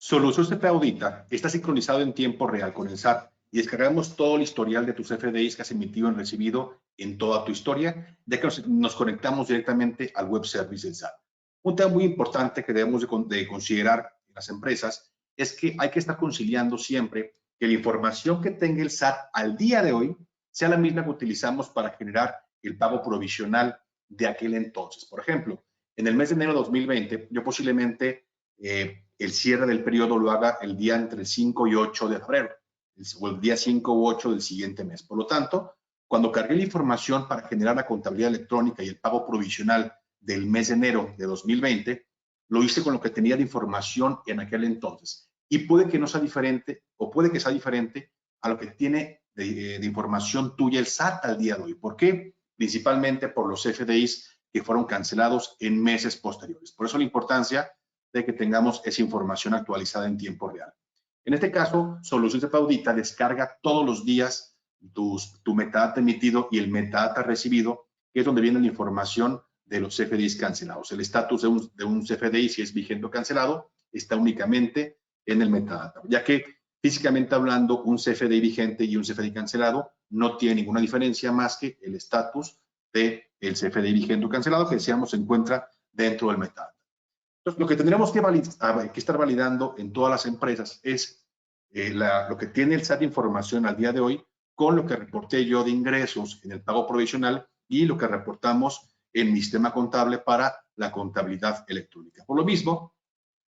Solución CFD Audita está sincronizado en tiempo real con el SAT y descargamos todo el historial de tus CFDIs que has emitido y recibido en toda tu historia, ya que nos conectamos directamente al web service del SAT. Un tema muy importante que debemos de considerar en las empresas es que hay que estar conciliando siempre que la información que tenga el SAT al día de hoy sea la misma que utilizamos para generar el pago provisional de aquel entonces. Por ejemplo, en el mes de enero de 2020, yo posiblemente el cierre del periodo lo haga el día entre el 5 y 8 de febrero, o el día 5 u 8 del siguiente mes. Por lo tanto, cuando cargué la información para generar la contabilidad electrónica y el pago provisional del mes de enero de 2020, lo hice con lo que tenía de información en aquel entonces. Y puede que no sea diferente, o puede que sea diferente a lo que tiene de información tuya el SAT al día de hoy. ¿Por qué? Principalmente por los FDIs que fueron cancelados en meses posteriores. Por eso la importancia de que tengamos esa información actualizada en tiempo real. En este caso, Solución CFD Audita descarga todos los días tu metadata emitido y el metadata recibido, que es donde viene la información de los CFDIs cancelados. El estatus de un CFDI, si es vigente o cancelado, está únicamente en el metadata, ya que físicamente hablando, un CFDI vigente y un CFDI cancelado no tiene ninguna diferencia más que el estatus del CFDI vigente o cancelado, que decíamos se encuentra dentro del metadata. Entonces, lo que tendríamos que estar validando en todas las empresas es lo que tiene el SAT de información al día de hoy con lo que reporté yo de ingresos en el pago provisional y lo que reportamos en mi sistema contable para la contabilidad electrónica. Por lo mismo,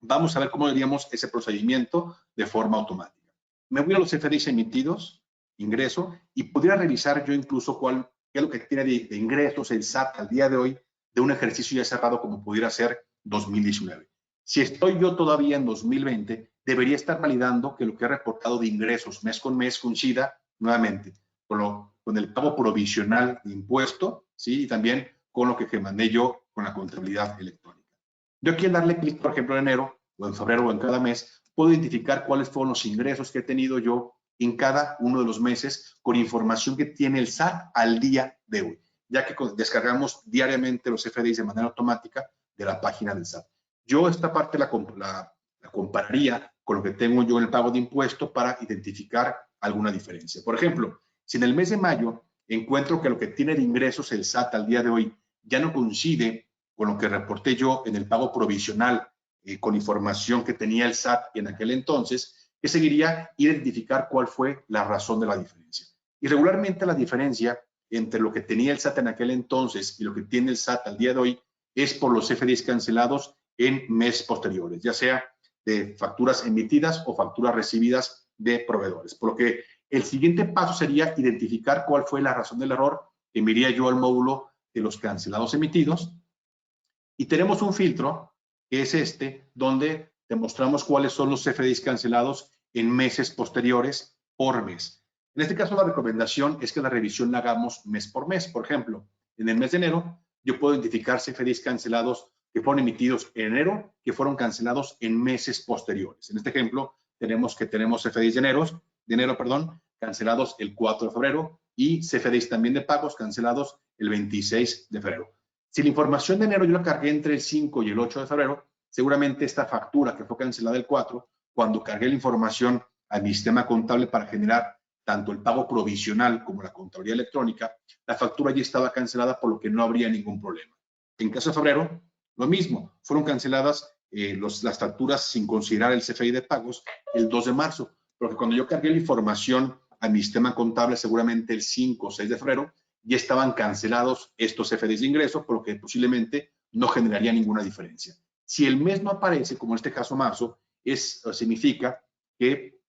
vamos a ver cómo haríamos ese procedimiento de forma automática. Me voy a los CFDIs emitidos, ingreso, y podría revisar yo incluso qué es lo que tiene de ingresos el SAT al día de hoy de un ejercicio ya cerrado como pudiera ser 2019. Si estoy yo todavía en 2020, debería estar validando que lo que he reportado de ingresos mes con mes coincida nuevamente con el pago provisional de impuesto, ¿sí? Y también con lo que mandé yo con la contabilidad electrónica. Yo aquí al darle clic, por ejemplo, en enero, o en febrero, o en cada mes, puedo identificar cuáles fueron los ingresos que he tenido yo en cada uno de los meses con información que tiene el SAT al día de hoy, ya que descargamos diariamente los FDIs de manera automática de la página del SAT. Yo esta parte la compararía con lo que tengo yo en el pago de impuestos para identificar alguna diferencia. Por ejemplo, si en el mes de mayo encuentro que lo que tiene de ingresos el SAT al día de hoy ya no coincide con lo que reporté yo en el pago provisional con información que tenía el SAT en aquel entonces, que seguiría identificar cuál fue la razón de la diferencia. Y regularmente la diferencia entre lo que tenía el SAT en aquel entonces y lo que tiene el SAT al día de hoy es por los FDIs cancelados en meses posteriores, ya sea de facturas emitidas o facturas recibidas de proveedores. Por lo que el siguiente paso sería identificar cuál fue la razón del error que enviaría yo al módulo de los cancelados emitidos. Y tenemos un filtro, que es este, donde demostramos cuáles son los FDIs cancelados en meses posteriores por mes. En este caso, la recomendación es que la revisión la hagamos mes por mes. Por ejemplo, en el mes de enero, yo puedo identificar CFDIs cancelados que fueron emitidos en enero, que fueron cancelados en meses posteriores. En este ejemplo, tenemos CFDIs de enero, cancelados el 4 de febrero y CFDIs también de pagos cancelados el 26 de febrero. Si la información de enero yo la cargué entre el 5 y el 8 de febrero, seguramente esta factura que fue cancelada el 4, cuando cargué la información a mi sistema contable para generar tanto el pago provisional como la contabilidad electrónica, la factura ya estaba cancelada, por lo que no habría ningún problema. En caso de febrero, lo mismo, fueron canceladas las facturas sin considerar el CFI de pagos el 2 de marzo, porque cuando yo cargué la información a mi sistema contable, seguramente el 5 o 6 de febrero, ya estaban cancelados estos CFDs de ingreso, por lo que posiblemente no generaría ninguna diferencia. Si el mes no aparece, como en este caso marzo, significa que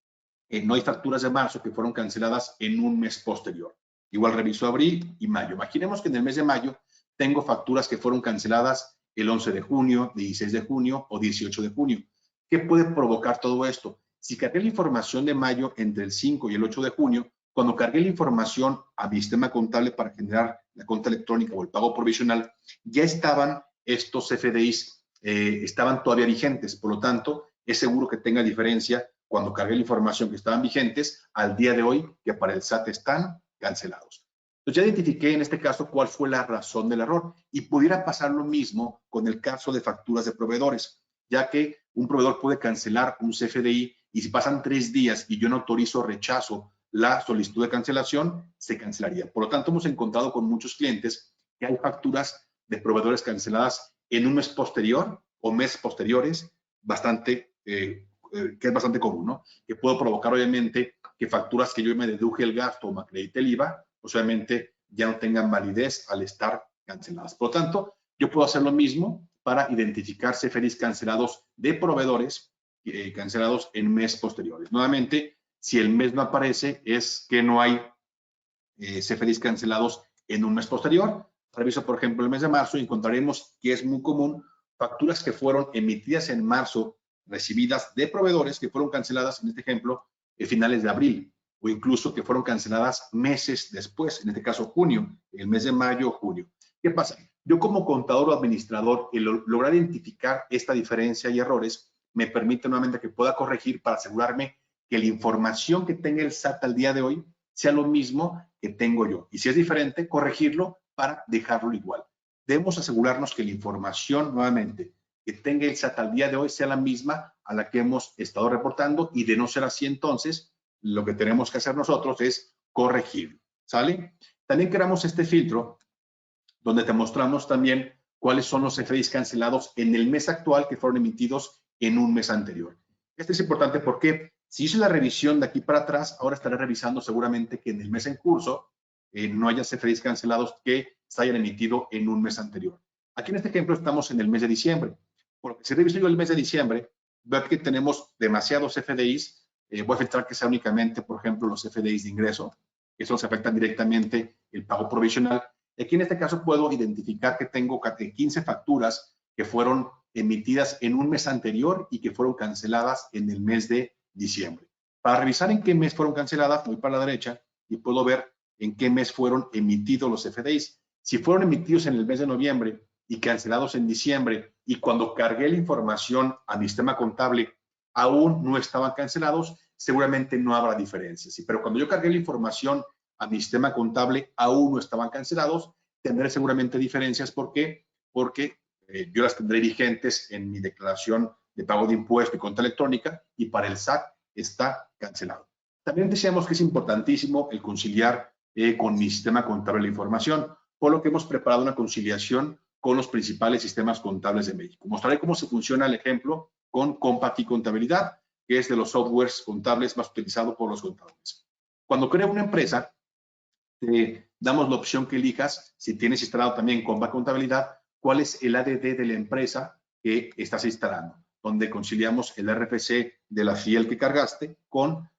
no hay facturas de marzo que fueron canceladas en un mes posterior. Igual reviso abril y mayo. Imaginemos que en el mes de mayo tengo facturas que fueron canceladas el 11 de junio, 16 de junio o 18 de junio. ¿Qué puede provocar todo esto? Si cargué la información de mayo entre el 5 y el 8 de junio, cuando cargué la información a mi sistema contable para generar la cuenta electrónica o el pago provisional, ya estaban estos FDIs, estaban todavía vigentes. Por lo tanto, es seguro que tenga diferencia cuando cargué la información que estaban vigentes al día de hoy, que para el SAT están cancelados. Entonces ya identifiqué en este caso cuál fue la razón del error y pudiera pasar lo mismo con el caso de facturas de proveedores, ya que un proveedor puede cancelar un CFDI y si pasan 3 días y yo no autorizo o rechazo la solicitud de cancelación, se cancelaría. Por lo tanto, hemos encontrado con muchos clientes que hay facturas de proveedores canceladas en un mes posterior o meses posteriores, que es bastante común, ¿no? Que puedo provocar, obviamente, que facturas que yo me deduje el gasto o me acredite el IVA, pues obviamente ya no tengan validez al estar canceladas. Por lo tanto, yo puedo hacer lo mismo para identificar CFDIs cancelados de proveedores cancelados en meses posteriores. Nuevamente, si el mes no aparece, es que no hay CFDIs cancelados en un mes posterior. Reviso, por ejemplo, el mes de marzo y encontraremos que es muy común facturas que fueron emitidas en marzo, recibidas de proveedores que fueron canceladas, en este ejemplo, finales de abril, o incluso que fueron canceladas meses después, en este caso junio, el mes de mayo o junio. ¿Qué pasa? Yo como contador o administrador, el lograr identificar esta diferencia y errores me permite nuevamente que pueda corregir para asegurarme que la información que tenga el SAT al día de hoy sea lo mismo que tengo yo. Y si es diferente, corregirlo para dejarlo igual. Debemos asegurarnos que la información, nuevamente, que tenga el SAT al día de hoy sea la misma a la que hemos estado reportando y de no ser así, entonces, lo que tenemos que hacer nosotros es corregirlo. ¿Sale? También creamos este filtro donde te mostramos también cuáles son los CFDIs cancelados en el mes actual que fueron emitidos en un mes anterior. Este es importante porque si hice la revisión de aquí para atrás, ahora estaré revisando seguramente que en el mes en curso no haya CFDIs cancelados que se hayan emitido en un mes anterior. Aquí en este ejemplo estamos en el mes de diciembre. Por lo que si reviso yo el mes de diciembre, veo que tenemos demasiados CFDIs. Voy a filtrar que sea únicamente, por ejemplo, los CFDIs de ingreso, que esos afectan directamente el pago provisional. Aquí en este caso puedo identificar que tengo 15 facturas que fueron emitidas en un mes anterior y que fueron canceladas en el mes de diciembre. Para revisar en qué mes fueron canceladas, voy para la derecha y puedo ver en qué mes fueron emitidos los CFDIs. Si fueron emitidos en el mes de noviembre y cancelados en diciembre y cuando cargué la información a mi sistema contable aún no estaban cancelados, seguramente no habrá diferencias. Pero cuando yo cargué la información a mi sistema contable aún no estaban cancelados, tendré seguramente diferencias. ¿Por qué? Porque yo las tendré vigentes en mi declaración de pago de impuesto y cuenta electrónica y para el SAT está cancelado. También decíamos que es importantísimo el conciliar con mi sistema contable la información, por lo que hemos preparado una conciliación con los principales sistemas contables de México. Mostraré cómo se funciona el ejemplo con Compact y Contabilidad, que es de los softwares contables más utilizados por los contadores. Cuando creo una empresa, te damos la opción que elijas, si tienes instalado también Compact Contabilidad, cuál es el ADD de la empresa que estás instalando, donde conciliamos el RFC de la FIEL que cargaste con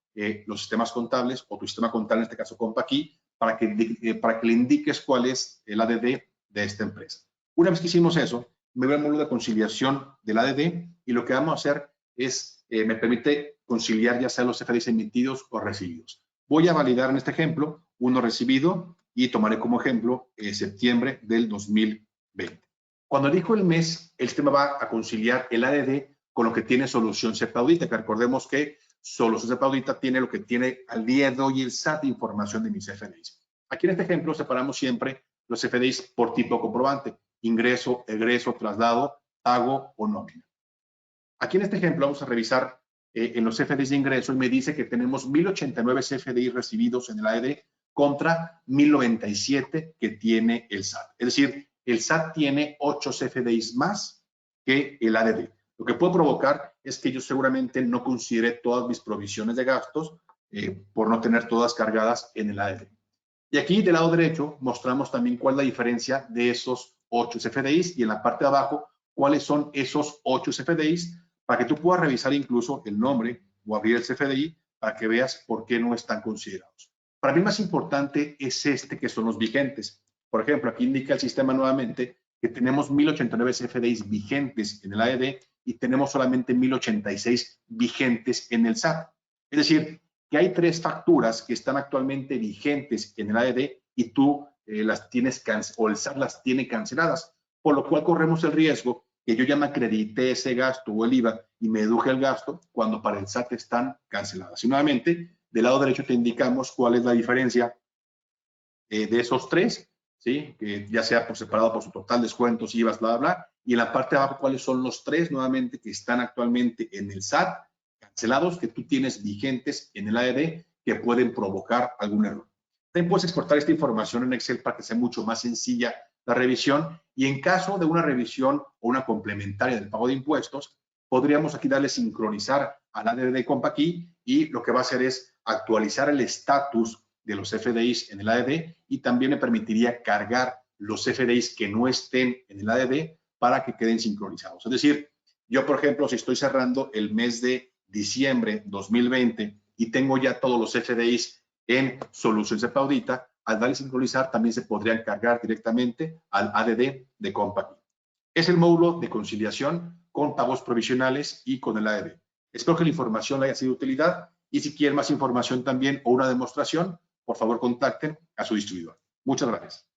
los sistemas contables o tu sistema contable, en este caso Compact Key, para que le indiques cuál es el ADD de esta empresa. Una vez que hicimos eso, me voy al módulo de conciliación del ADD y lo que vamos a hacer es, me permite conciliar ya sea los CFDIs emitidos o recibidos. Voy a validar en este ejemplo uno recibido y tomaré como ejemplo septiembre del 2020. Cuando elijo el mes, el sistema va a conciliar el ADD con lo que tiene solución SEP Audita, que recordemos que solución SEP Audita tiene lo que tiene al día de hoy el SAT de información de mis CFDIs. Aquí en este ejemplo separamos siempre los CFDIs por tipo comprobante, ingreso, egreso, traslado, pago o nómina. Aquí en este ejemplo vamos a revisar en los CFDIs de ingreso y me dice que tenemos 1089 CFDIs recibidos en el ADD contra 1097 que tiene el SAT. Es decir, el SAT tiene 8 CFDIs más que el ADD. Lo que puede provocar es que yo seguramente no considere todas mis provisiones de gastos por no tener todas cargadas en el ADD. Y aquí del lado derecho mostramos también cuál es la diferencia de esos 8 CFDIs y en la parte de abajo cuáles son esos 8 CFDIs para que tú puedas revisar incluso el nombre o abrir el CFDI para que veas por qué no están considerados. Para mí más importante es este que son los vigentes. Por ejemplo, aquí indica el sistema nuevamente que tenemos 1089 CFDIs vigentes en el ADD y tenemos solamente 1086 vigentes en el SAT. Es decir, que hay 3 facturas que están actualmente vigentes en el ADD y tú las tienes o el SAT las tiene canceladas, por lo cual corremos el riesgo que yo ya me acredité ese gasto o el IVA y me deduje el gasto cuando para el SAT están canceladas. Y nuevamente, del lado derecho te indicamos cuál es la diferencia de esos 3. ¿sí? Que ya sea por separado por su total, descuentos, IVAs, bla, bla, bla. Y en la parte de abajo, cuáles son los 3 nuevamente que están actualmente en el SAT, cancelados, que tú tienes vigentes en el ADD, que pueden provocar algún error. También puedes exportar esta información en Excel para que sea mucho más sencilla la revisión, y en caso de una revisión o una complementaria del pago de impuestos, podríamos aquí darle sincronizar al ADD de CompAquí, y lo que va a hacer es actualizar el estatus de los FDIs en el ADD, y también me permitiría cargar los FDIs que no estén en el ADD para que queden sincronizados. Es decir, yo, por ejemplo, si estoy cerrando el mes de diciembre 2020 y tengo ya todos los FDIs en Solutions de Audita, al darle sincronizar también se podrían cargar directamente al ADD de CompAquí. Es el módulo de conciliación con pagos provisionales y con el ADD. Espero que la información le haya sido de utilidad, y si quieren más información también o una demostración, por favor contacten a su distribuidor. Muchas gracias.